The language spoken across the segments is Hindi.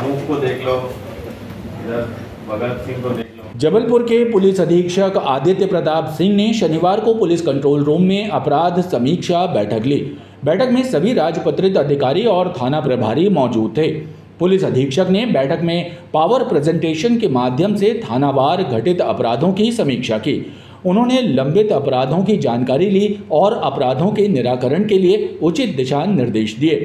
अनूप को देख लो, इधर भगत सिंह को देख लो। जबलपुर के पुलिस अधीक्षक आदित्य प्रताप सिंह ने शनिवार को पुलिस कंट्रोल रूम में अपराध समीक्षा बैठक ली। बैठक में सभी राजपत्रित अधिकारी और थाना प्रभारी मौजूद थे। पुलिस अधीक्षक ने बैठक में पावर प्रेजेंटेशन के माध्यम से थानावार घटित अपराधों की समीक्षा की। उन्होंने लंबित अपराधों की जानकारी ली और अपराधों के निराकरण के लिए उचित दिशा निर्देश दिए।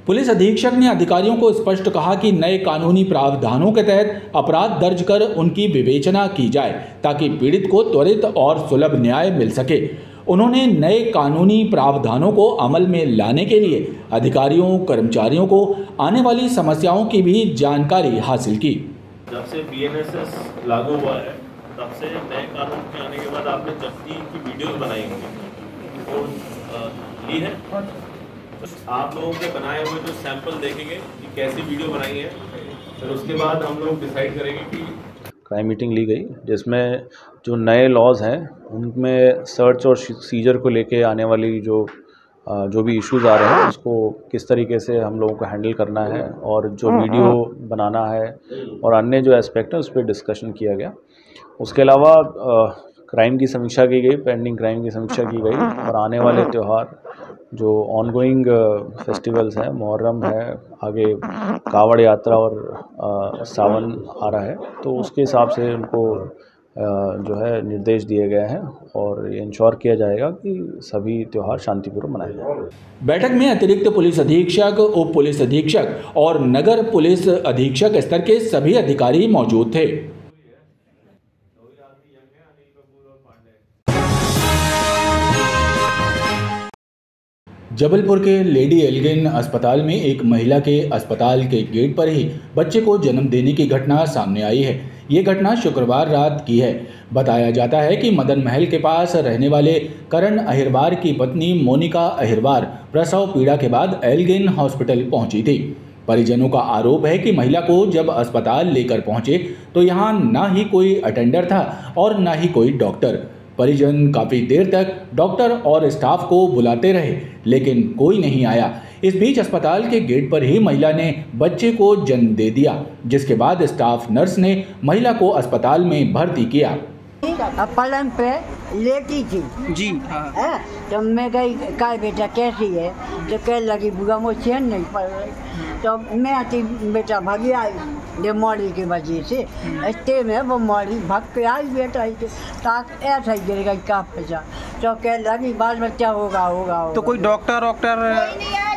पुलिस अधीक्षक ने अधिकारियों को स्पष्ट कहा कि नए कानूनी प्रावधानों के तहत अपराध दर्ज कर उनकी विवेचना की जाए ताकि पीड़ित को त्वरित और सुलभ न्याय मिल सके। उन्होंने नए कानूनी प्रावधानों को अमल में लाने के लिए अधिकारियों कर्मचारियों को आने वाली समस्याओं की भी जानकारी हासिल की। जब से BNSS लागू हुआ है तब से नए कानून के आने के बाद आपने जब्ती की वीडियो बनाई होंगी वो ली है। आप लोगों के बनाए हुए जो सैंपल देखेंगे कि कैसी वीडियो बनाई है, फिर उसके बाद हम लोग डिसाइड करेंगे कि क्राइम मीटिंग ली गई जिसमें जो नए लॉज हैं उनमें सर्च और सीजर को लेके आने वाली जो भी इश्यूज़ आ रहे हैं उसको किस तरीके से हम लोगों को हैंडल करना है और जो वीडियो बनाना है और अन्य जो एस्पेक्ट है उस पर डिस्कशन किया गया। उसके अलावा क्राइम की समीक्षा की गई, पेंडिंग क्राइम की समीक्षा की गई और आने वाले त्यौहार जो ऑनगोइंग फेस्टिवल्स हैं, मुहर्रम है, आगे कावड़ यात्रा और सावन आ रहा है, तो उसके हिसाब से उनको जो है निर्देश दिए गए हैं और ये इंश्योर किया जाएगा कि सभी त्यौहार शांतिपूर्वक मनाए जाएं। बैठक में अतिरिक्त पुलिस अधीक्षक, उप पुलिस अधीक्षक और नगर पुलिस अधीक्षक स्तर के सभी अधिकारी मौजूद थे। जबलपुर के लेडी एल्गिन अस्पताल में एक महिला के अस्पताल के गेट पर ही बच्चे को जन्म देने की घटना सामने आई है। ये घटना शुक्रवार रात की है। बताया जाता है कि मदन महल के पास रहने वाले करण अहिरवार की पत्नी मोनिका अहिरवार प्रसव पीड़ा के बाद एल्गिन हॉस्पिटल पहुंची थी। परिजनों का आरोप है कि महिला को जब अस्पताल लेकर पहुंचे तो यहाँ ना ही कोई अटेंडर था और ना ही कोई डॉक्टर। परिजन काफ़ी देर तक डॉक्टर और स्टाफ को बुलाते रहे लेकिन कोई नहीं आया। इस बीच अस्पताल के गेट पर ही महिला ने बच्चे को जन्म दे दिया, जिसके बाद स्टाफ नर्स ने महिला को अस्पताल में भर्ती किया। पलंग पे लेटी थी जी। हाँ। तो मैं गई का बेटा कैसी है, तो कह लगी बुआ मुझे चैन नहीं पड़ रही। तो मैं आती बेटा भागी आई ये मौड़ी की वजह से इतने में वो मौड़ी भाग के आई बेटा ताक ऐसा गिरेगा का फंसा। तो कह लगी बाल बच्चा होगा। तो कोई डॉक्टर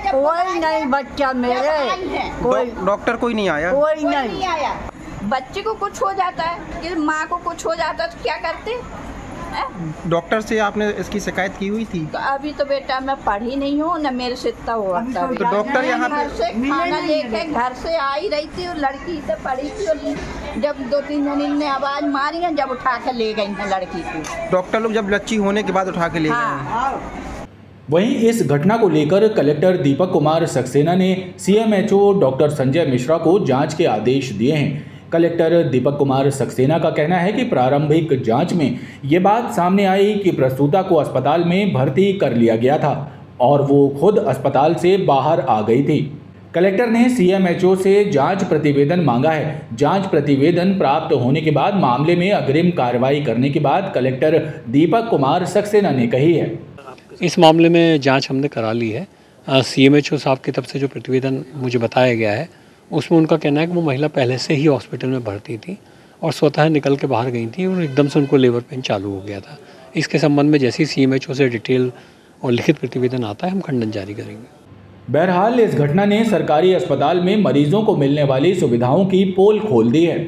कोई नहीं, बच्चा मेरे कोई डॉक्टर कोई नहीं आया, कोई नहीं आया। बच्चे को कुछ हो जाता है कि माँ को कुछ हो जाता है तो क्या करते? डॉक्टर से आपने इसकी शिकायत की हुई थी? तो अभी तो बेटा मैं पढ़ी नहीं हूँ न मेरे से इतना हुआ था। तो डॉक्टर यहाँ घर से खाना लेके घर से आई रही थी और लड़की से पढ़ी थी और जब 2-3 जन ने आवाज मारी है जब उठा के ले गई है लड़की को। डॉक्टर लोग जब बच्ची होने के बाद उठा के ले गए। वहीं इस घटना को लेकर कलेक्टर दीपक कुमार सक्सेना ने CMHO डॉक्टर संजय मिश्रा को जांच के आदेश दिए हैं। कलेक्टर दीपक कुमार सक्सेना का कहना है कि प्रारंभिक जांच में ये बात सामने आई कि प्रसूता को अस्पताल में भर्ती कर लिया गया था और वो खुद अस्पताल से बाहर आ गई थी। कलेक्टर ने CMHO से जांच प्रतिवेदन मांगा है। जांच प्रतिवेदन प्राप्त होने के बाद मामले में अग्रिम कार्रवाई करने की बात कलेक्टर दीपक कुमार सक्सेना ने कही है। इस मामले में जांच हमने करा ली है। CMHO साहब की तरफ से जो प्रतिवेदन मुझे बताया गया है उसमें उनका कहना है कि वो महिला पहले से ही हॉस्पिटल में भर्ती थी और स्वतः निकल के बाहर गई थी और एकदम से उनको लेबर पेन चालू हो गया था। इसके संबंध में जैसे ही CMHO से डिटेल और लिखित प्रतिवेदन आता है हम खंडन जारी करेंगे। बहरहाल इस घटना ने सरकारी अस्पताल में मरीजों को मिलने वाली सुविधाओं की पोल खोल दी है।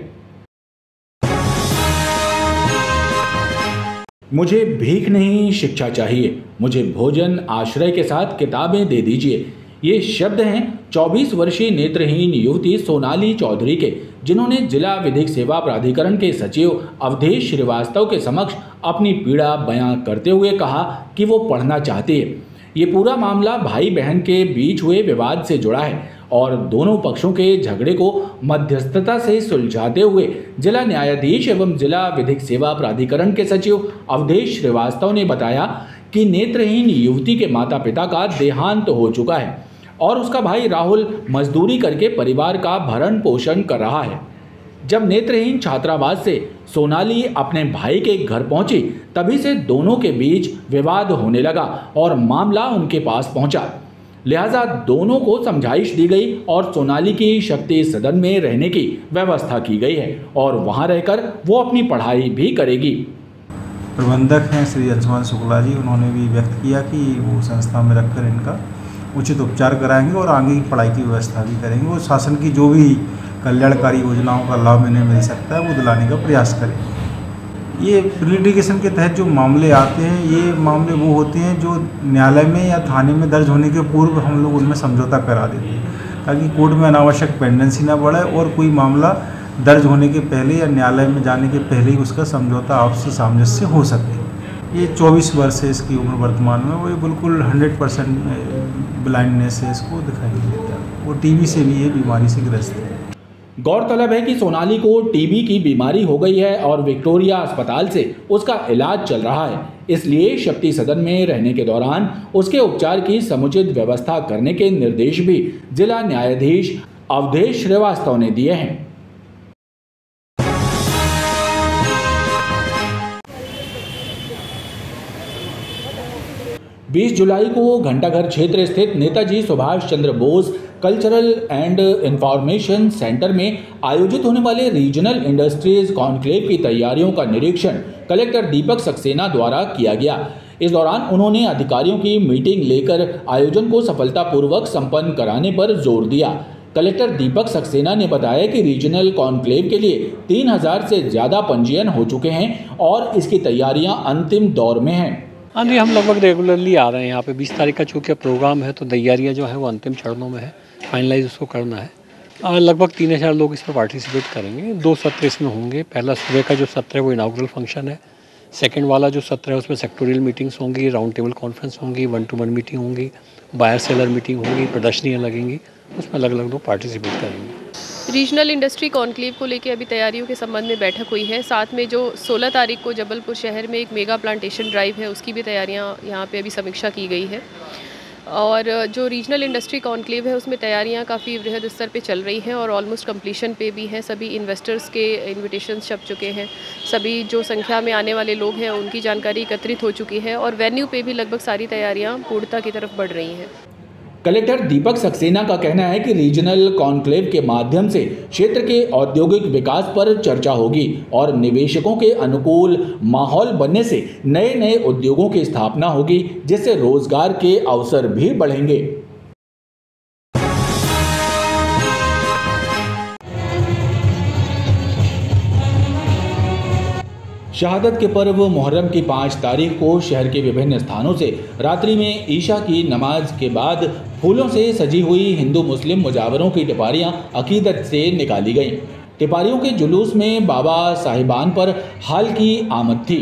मुझे भीख नहीं शिक्षा चाहिए, मुझे भोजन आश्रय के साथ किताबें दे दीजिए। ये शब्द हैं 24 वर्षीय नेत्रहीन युवती सोनाली चौधरी के, जिन्होंने जिला विधिक सेवा प्राधिकरण के सचिव अवधेश श्रीवास्तव के समक्ष अपनी पीड़ा बयां करते हुए कहा कि वो पढ़ना चाहती है। ये पूरा मामला भाई बहन के बीच हुए विवाद से जुड़ा है और दोनों पक्षों के झगड़े को मध्यस्थता से सुलझाते हुए जिला न्यायाधीश एवं जिला विधिक सेवा प्राधिकरण के सचिव अवधेश श्रीवास्तव ने बताया कि नेत्रहीन युवती के माता पिता का देहांत हो चुका है। और उसका भाई राहुल मजदूरी करके परिवार का भरण पोषण कर रहा है। जब नेत्रहीन छात्रावास से सोनाली अपने भाई के घर पहुंची, तभी से दोनों के बीच विवाद होने लगा और मामला उनके पास पहुंचा। लिहाजा दोनों को समझाइश दी गई और सोनाली की शक्ति सदन में रहने की व्यवस्था की गई है और वहां रहकर वो अपनी पढ़ाई भी करेगी। प्रबंधक हैं श्री अंशुमान शुक्ला जी, उन्होंने भी व्यक्त किया कि वो संस्था में रखकर इनका उचित उपचार कराएंगे और आगे की पढ़ाई की व्यवस्था भी करेंगे। वो शासन की जो भी कल्याणकारी योजनाओं का लाभ इन्हें मिल सकता है वो दिलाने का प्रयास करेंगे। ये लिटिगेशन के तहत जो मामले आते हैं, ये मामले वो होते हैं जो न्यायालय में या थाने में दर्ज होने के पूर्व हम लोग उनमें समझौता करा देते हैं, ताकि कोर्ट में अनावश्यक पेंडेंसी ना बढ़े और कोई मामला दर्ज होने के पहले या न्यायालय में जाने के पहले ही उसका समझौता आपसी सामंजस्य हो सके। ये 24 वर्ष है इसकी उम्र वर्तमान में, वो ये बिल्कुल 100% ब्लाइंडनेस है, इसको दिखाई नहीं देता। वो टीबी से भी ये बीमारी से ग्रस्त है। गौरतलब है कि सोनाली को टीबी की बीमारी हो गई है और विक्टोरिया अस्पताल से उसका इलाज चल रहा है। इसलिए शक्ति सदन में रहने के दौरान उसके उपचार की समुचित व्यवस्था करने के निर्देश भी जिला न्यायाधीश अवधेश श्रीवास्तव ने दिए हैं। बीस जुलाई को घंटाघर क्षेत्र स्थित Netaji Subhash Chandra Bose cultural and information centre में आयोजित होने वाले रीजनल इंडस्ट्रीज कॉन्क्लेव की तैयारियों का निरीक्षण कलेक्टर दीपक सक्सेना द्वारा किया गया। इस दौरान उन्होंने अधिकारियों की मीटिंग लेकर आयोजन को सफलतापूर्वक संपन्न कराने पर जोर दिया। कलेक्टर दीपक सक्सेना ने बताया कि रीजनल कॉन्क्लेव के लिए 3000 से ज़्यादा पंजीयन हो चुके हैं और इसकी तैयारियां अंतिम दौर में हैं। हाँ जी, हम लगभग रेगुलरली आ रहे हैं यहाँ पे। 20 तारीख का चूँकि प्रोग्राम है तो तैयारियाँ जो है वो अंतिम चरणों में है, फाइनलाइज उसको करना है। लगभग 3000 लोग इस पर पार्टिसिपेट करेंगे। 2 सत्र इसमें होंगे। पहला सुबह का जो सत्र है वो इनाग्रल फंक्शन है। सेकंड वाला जो सत्र है उसमें सेक्टोरियल मीटिंग्स होंगी, राउंड टेबल कॉन्फ्रेंस होंगी, 1-to-1 मीटिंग होंगी, बायर सेलर मीटिंग होंगी, प्रदर्शनियाँ लगेंगी, उसमें अलग अलग लोग पार्टिसिपेट करेंगे। रीजनल इंडस्ट्री कॉन्क्लेव को लेकर अभी तैयारियों के संबंध में बैठक हुई है। साथ में जो 16 तारीख को जबलपुर शहर में एक मेगा प्लांटेशन ड्राइव है, उसकी भी तैयारियां यहाँ पे अभी समीक्षा की गई है। और जो रीजनल इंडस्ट्री कॉन्क्लेव है उसमें तैयारियां काफ़ी वृहद स्तर पे चल रही हैं और ऑलमोस्ट कंप्लीशन पे भी है। सभी इन्वेस्टर्स के इन्विटेशंस छप चुके हैं। सभी जो संख्या में आने वाले लोग हैं उनकी जानकारी एकत्रित हो चुकी है और वेन्यू पे भी लगभग सारी तैयारियाँ पूर्णता की तरफ बढ़ रही हैं। कलेक्टर दीपक सक्सेना का कहना है कि रीजनल कॉन्क्लेव के माध्यम से क्षेत्र के औद्योगिक विकास पर चर्चा होगी और निवेशकों के अनुकूल माहौल बनने से नए नए उद्योगों की स्थापना होगी, जिससे रोजगार के अवसर भी बढ़ेंगे। शहादत के पर्व मुहर्रम की 5 तारीख को शहर के विभिन्न स्थानों से रात्रि में ईशा की नमाज के बाद फूलों से सजी हुई हिंदू मुस्लिम मुजावरों की टिपारियां अकीदत से निकाली गईं। टिपारियों के जुलूस में बाबा साहिबान पर हाल की आमद थी।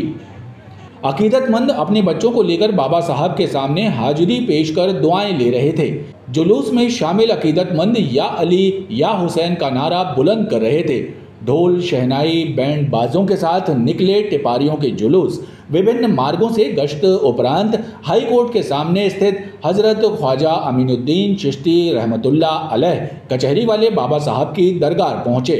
अकीदतमंद अपने बच्चों को लेकर बाबा साहब के सामने हाजिरी पेश कर दुआएं ले रहे थे। जुलूस में शामिल अकीदतमंद या अली या हुसैन का नारा बुलंद कर रहे थे। ढोल शहनाई बैंड बाजों के साथ निकले टिपारियों के जुलूस विभिन्न मार्गों से गश्त उपरांत हाई कोर्ट के सामने स्थित हजरत ख्वाजा अमीनुद्दीन चिश्ती रहमतुल्लाह अलैह कचहरी वाले बाबा साहब की दरगाह पहुंचे।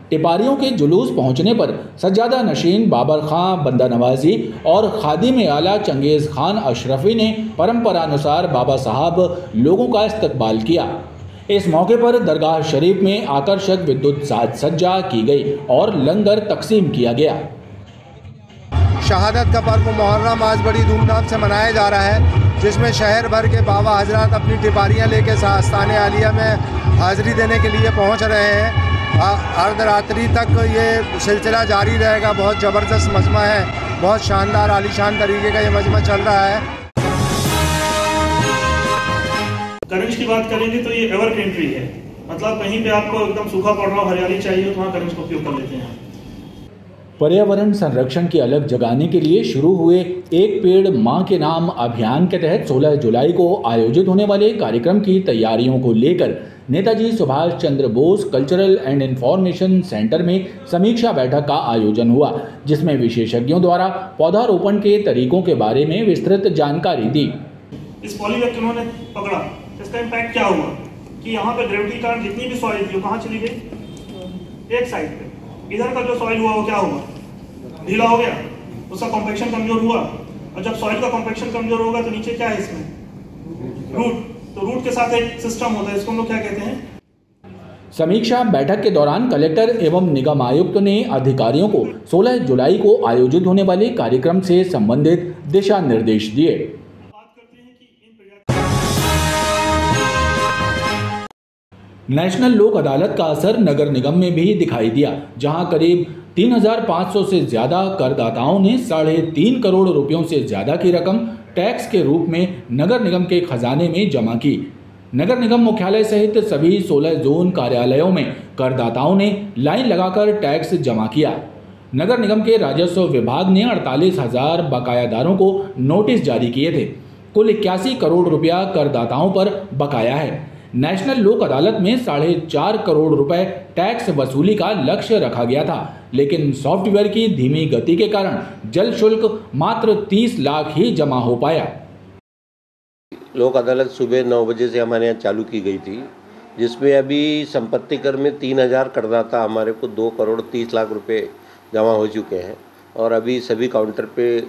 टिपारियों के जुलूस पहुंचने पर सज्जादा नशीन बाबर खां बंदा नवाजी और खादिम आला चंगेज़ खान अशरफी ने परंपरानुसार बाबा साहब लोगों का इस्तकबाल किया। इस मौके पर दरगाह शरीफ में आकर्षक विद्युत साज सज्जा की गई और लंगर तकसीम किया गया। शहादत का पर्व मुहर्रम आज बड़ी धूमधाम से मनाया जा रहा है, जिसमें शहर भर के बाबा हजरात अपनी टिपारियाँ लेकर आस्ताने आलिया में हाजिरी देने के लिए पहुँच रहे हैं। अर्धरात्रि तक ये सिलसिला जारी रहेगा। बहुत ज़बरदस्त मजमा है, बहुत शानदार आलीशान तरीके का ये मजमा चल रहा है। करंज की बात करेंगे तो ये एवरग्रीन ट्री है, मतलब कहीं पे आपको एकदम सूखा पड़ रहा हो, हरियाली चाहिए तो वहाँ करंज का उपयोग कर लेते हैं। पर्यावरण संरक्षण की अलग जगाने के लिए शुरू हुए एक पेड़ मां के नाम अभियान के तहत 16 जुलाई को आयोजित होने वाले कार्यक्रम की तैयारियों को लेकर Netaji Subhash Chandra Bose cultural and information centre में समीक्षा बैठक का आयोजन हुआ, जिसमें विशेषज्ञों द्वारा पौधारोपण के तरीकों के बारे में विस्तृत जानकारी दी। इस पॉलीबैग उन्होंने पकड़ा, इस उसका इम्पैक्ट क्या हुआ कि यहाँ पे ग्रेविटी के कारण जितनी भी सॉइल थी वो कहाँ चली गई, एक साइड पे। इधर का जो सॉइल हुआ वो क्या हुआ, ढीला हो गया, उसका कॉम्पैक्शन कमजोर हुआ। और जब सॉइल का कॉम्पैक्शन कमजोर होगा तो नीचे क्या है इसमें, रूट। तो रूट के साथ एक सिस्टम होता है, इसको हम लोग क्या कहते हैं। समीक्षा बैठक के दौरान कलेक्टर एवं निगम आयुक्त ने अधिकारियों को 16 जुलाई को आयोजित होने वाले कार्यक्रम से संबंधित दिशा निर्देश दिए। नेशनल लोक अदालत का असर नगर निगम में भी दिखाई दिया, जहां करीब 3,500 से ज्यादा करदाताओं ने 3.5 करोड़ रुपयों से ज्यादा की रकम टैक्स के रूप में नगर निगम के खजाने में जमा की। नगर निगम मुख्यालय सहित सभी 16 जोन कार्यालयों में करदाताओं ने लाइन लगाकर टैक्स जमा किया। नगर निगम के राजस्व विभाग ने 48,000 बकायादारों को नोटिस जारी किए थे। कुल 81 करोड़ रुपया करदाताओं पर बकाया है। नेशनल लोक अदालत में 4.5 करोड़ रुपए टैक्स वसूली का लक्ष्य रखा गया था, लेकिन सॉफ्टवेयर की धीमी गति के कारण जल शुल्क मात्र 30 लाख ही जमा हो पाया। लोक अदालत सुबह 9 बजे से हमारे यहाँ चालू की गई थी, जिसमें अभी संपत्ति कर में 3,000 करदाता हमारे को 2 करोड़ 30 लाख रुपए जमा हो चुके हैं और अभी सभी काउंटर पे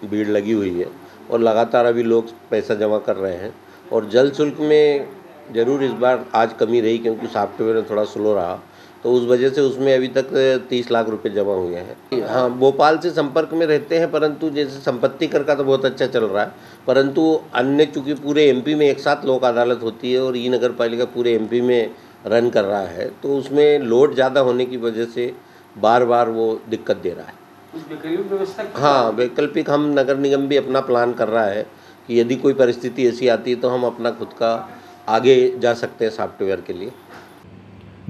भीड़ लगी हुई है और लगातार अभी लोग पैसा जमा कर रहे हैं। और जल शुल्क में ज़रूर इस बार आज कमी रही, क्योंकि सॉफ्टवेयर में थोड़ा स्लो रहा, तो उस वजह से उसमें अभी तक 30 लाख रुपए जमा हुए हैं। हाँ, भोपाल से संपर्क में रहते हैं, परंतु जैसे संपत्ति कर का तो बहुत अच्छा चल रहा है, परंतु अन्य चूँकि पूरे एमपी में एक साथ लोक अदालत होती है और ई नगर पालिका पूरे एमपी में रन कर रहा है, तो उसमें लोड ज़्यादा होने की वजह से बार बार वो दिक्कत दे रहा है। हाँ, वैकल्पिक हम नगर निगम भी अपना प्लान कर रहा है कि यदि कोई परिस्थिति ऐसी आती है तो हम अपना खुद का आगे जा सकते हैं सॉफ्टवेयर के लिए।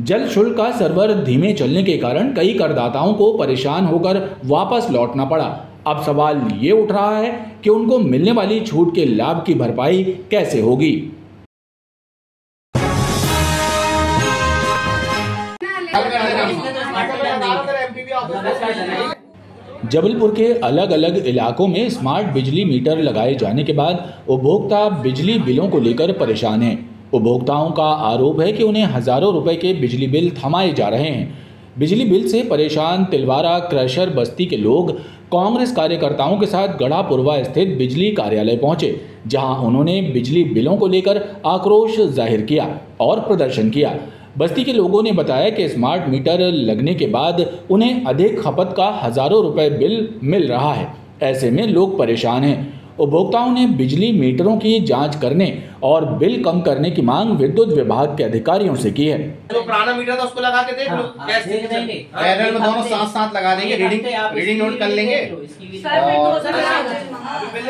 जल शुल्क का सर्वर धीमे चलने के कारण कई करदाताओं को परेशान होकर वापस लौटना पड़ा। अब सवाल ये उठ रहा है कि उनको मिलने वाली छूट के लाभ की भरपाई कैसे होगी। जबलपुर के अलग अलग इलाकों में स्मार्ट बिजली मीटर लगाए जाने के बाद उपभोक्ता बिजली बिलों को लेकर परेशान हैं। उपभोक्ताओं का आरोप है कि उन्हें हजारों रुपए के बिजली बिल थमाए जा रहे हैं। बिजली बिल से परेशान तिलवारा क्रशर बस्ती के लोग कांग्रेस कार्यकर्ताओं के साथ गढ़ापुरवा स्थित बिजली कार्यालय पहुंचे, जहां उन्होंने बिजली बिलों को लेकर आक्रोश जाहिर किया और प्रदर्शन किया। बस्ती के लोगों ने बताया कि स्मार्ट मीटर लगने के बाद उन्हें अधिक खपत का हजारों रुपए बिल मिल रहा है। ऐसे में लोग परेशान हैं। उपभोक्ताओं ने बिजली मीटरों की जांच करने और बिल कम करने की मांग विद्युत विभाग के अधिकारियों से की है। जो पुराना मीटर था उसको लगा के देख लो, कैसे पैरेलल में दोनों साथ साथ लगा देंगे, रीडिंग नोट कर लेंगे। बिल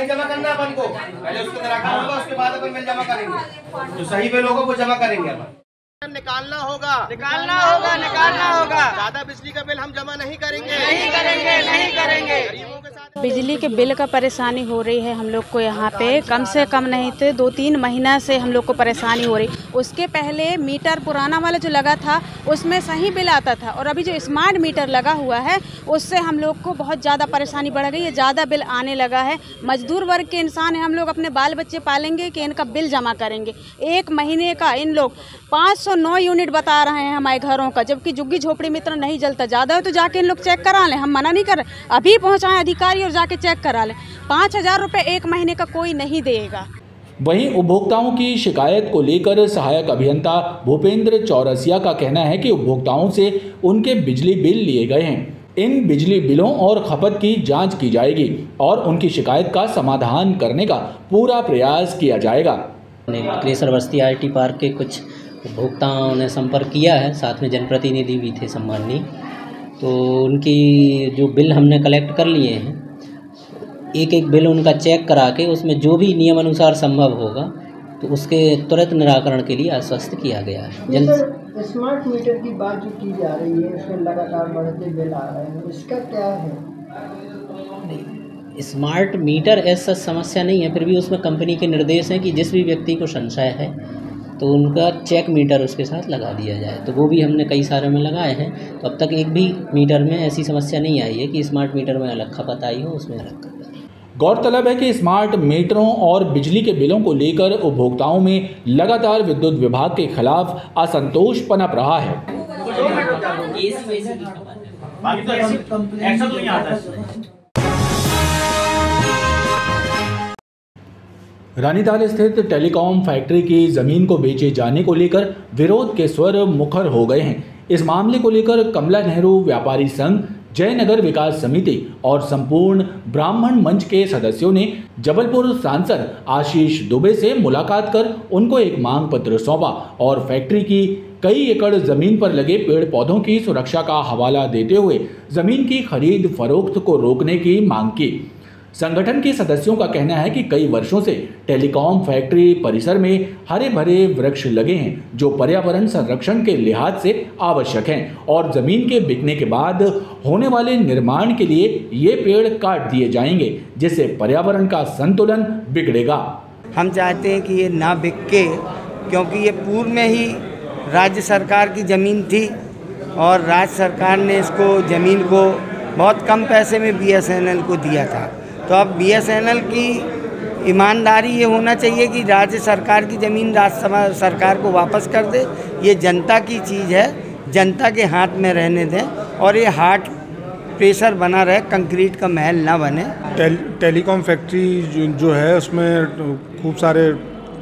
जमा करना अपन को, पहले उसके तरह का होगा, उसके बाद अपन बिल जमा करेंगे, जो सही बिल होगा वो जमा करेंगे। निकालना होगा, निकालना होगा, निकालना होगा। ज्यादा बिजली का बिल हम जमा नहीं करेंगे, नहीं करेंगे, नहीं करेंगे। बिजली के बिल का परेशानी हो रही है हम लोग को यहाँ पे, कम से कम नहीं तो 2-3 महीना से हम लोग को परेशानी हो रही। उसके पहले मीटर पुराना वाला जो लगा था उसमें सही बिल आता था, और अभी जो स्मार्ट मीटर लगा हुआ है उससे हम लोग को बहुत ज़्यादा परेशानी बढ़ गई है, ज़्यादा बिल आने लगा है। मजदूर वर्ग के इंसान है हम लोग, अपने बाल बच्चे पालेंगे कि इनका बिल जमा करेंगे। 1 महीने का इन लोग 509 यूनिट बता रहे हैं हमारे घरों का, जबकि झुग्गी झोपड़ी में इतना नहीं जलता। ज़्यादा है तो जाके इन लोग चेक करा लें, हम मना नहीं कर रहे, अभी पहुँचाएं अधिकारी और जाके चेक करा लें। 5,000 रुपये 1 महीने का कोई नहीं देगा। वहीं उपभोक्ताओं की शिकायत को लेकर सहायक अभियंता भूपेंद्र चौरसिया का कहना है कि उपभोक्ताओं से उनके बिजली बिल लिए गए हैं। इन बिजली बिलों और खपत की जांच की जाएगी और उनकी शिकायत का समाधान करने का पूरा प्रयास किया जाएगा। क्रशर बस्ती आईटी पार्क के कुछ उपभोक्ताओं ने संपर्क किया है, साथ में जनप्रतिनिधि भी थे सम्माननीय, तो उनकी जो बिल हमने कलेक्ट कर लिए हैं, एक एक बिल उनका चेक करा के उसमें जो भी नियम अनुसार संभव होगा तो उसके तुरंत निराकरण के लिए आश्वस्त किया गया है। जल्द स्मार्ट मीटर की बात जो की जा रही है, उसमें लगातार बढ़ते बिल आ रहे हैं, इसका क्या है? स्मार्ट मीटर ऐसा समस्या नहीं है, फिर भी उसमें कंपनी के निर्देश हैं कि जिस भी व्यक्ति को संशय है तो उनका चेक मीटर उसके साथ लगा दिया जाए, तो वो भी हमने कई सारे में लगाए हैं। तो अब तक एक भी मीटर में ऐसी समस्या नहीं आई है कि स्मार्ट मीटर में अलग खपत आई हो, उसमें अलग खपत। गौरतलब है कि स्मार्ट मीटरों और बिजली के बिलों को लेकर उपभोक्ताओं में लगातार विद्युत विभाग के खिलाफ असंतोष पनप रहा है। रानीताल स्थित टेलीकॉम फैक्ट्री की जमीन को बेचे जाने को लेकर विरोध के स्वर मुखर हो गए हैं। इस मामले को लेकर कमला नेहरू व्यापारी संघ, जयनगर विकास समिति और संपूर्ण ब्राह्मण मंच के सदस्यों ने जबलपुर सांसद आशीष दुबे से मुलाकात कर उनको एक मांग पत्र सौंपा और फैक्ट्री की कई एकड़ जमीन पर लगे पेड़ पौधों की सुरक्षा का हवाला देते हुए जमीन की खरीद फरोख्त को रोकने की मांग की। संगठन के सदस्यों का कहना है कि कई वर्षों से टेलीकॉम फैक्ट्री परिसर में हरे भरे वृक्ष लगे हैं जो पर्यावरण संरक्षण के लिहाज से आवश्यक हैं और जमीन के बिकने के बाद होने वाले निर्माण के लिए ये पेड़ काट दिए जाएंगे जिससे पर्यावरण का संतुलन बिगड़ेगा। हम चाहते हैं कि ये ना बिक के, क्योंकि ये पूर्व में ही राज्य सरकार की ज़मीन थी और राज्य सरकार ने इसको ज़मीन को बहुत कम पैसे में BSNL को दिया था। तो अब BSNL की ईमानदारी ये होना चाहिए कि राज्य सरकार की ज़मीन राज्य सरकार को वापस कर दे। ये जनता की चीज़ है, जनता के हाथ में रहने दें और ये हार्ड प्रेशर बना रहे, कंक्रीट का महल ना बने। टेलीकॉम फैक्ट्री जो है उसमें खूब सारे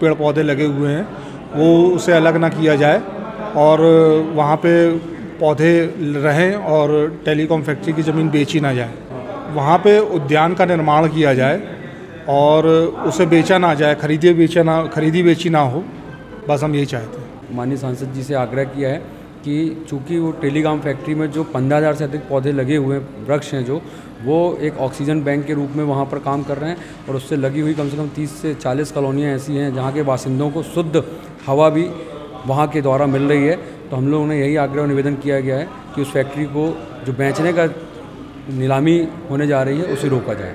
पेड़ पौधे लगे हुए हैं, वो उसे अलग ना किया जाए और वहाँ पे पौधे रहें और टेलीकॉम फैक्ट्री की ज़मीन बेची ना जाए। वहाँ पे उद्यान का निर्माण किया जाए और उसे बेचा ना जाए, खरीदी बेची ना हो, बस हम यही चाहते हैं। माननीय सांसद जी से आग्रह किया है कि चूँकि वो टेलीकॉम फैक्ट्री में जो 15,000 से अधिक पौधे लगे हुए हैं, वृक्ष हैं जो, वो एक ऑक्सीजन बैंक के रूप में वहाँ पर काम कर रहे हैं और उससे लगी हुई कम से कम 30 से 40 कॉलोनियाँ ऐसी हैं जहाँ के बासिंदों को शुद्ध हवा भी वहाँ के द्वारा मिल रही है। तो हम लोगों ने यही आग्रह और निवेदन किया गया है कि उस फैक्ट्री को जो बेचने का नीलामी होने जा रही है उसे रोका जाए।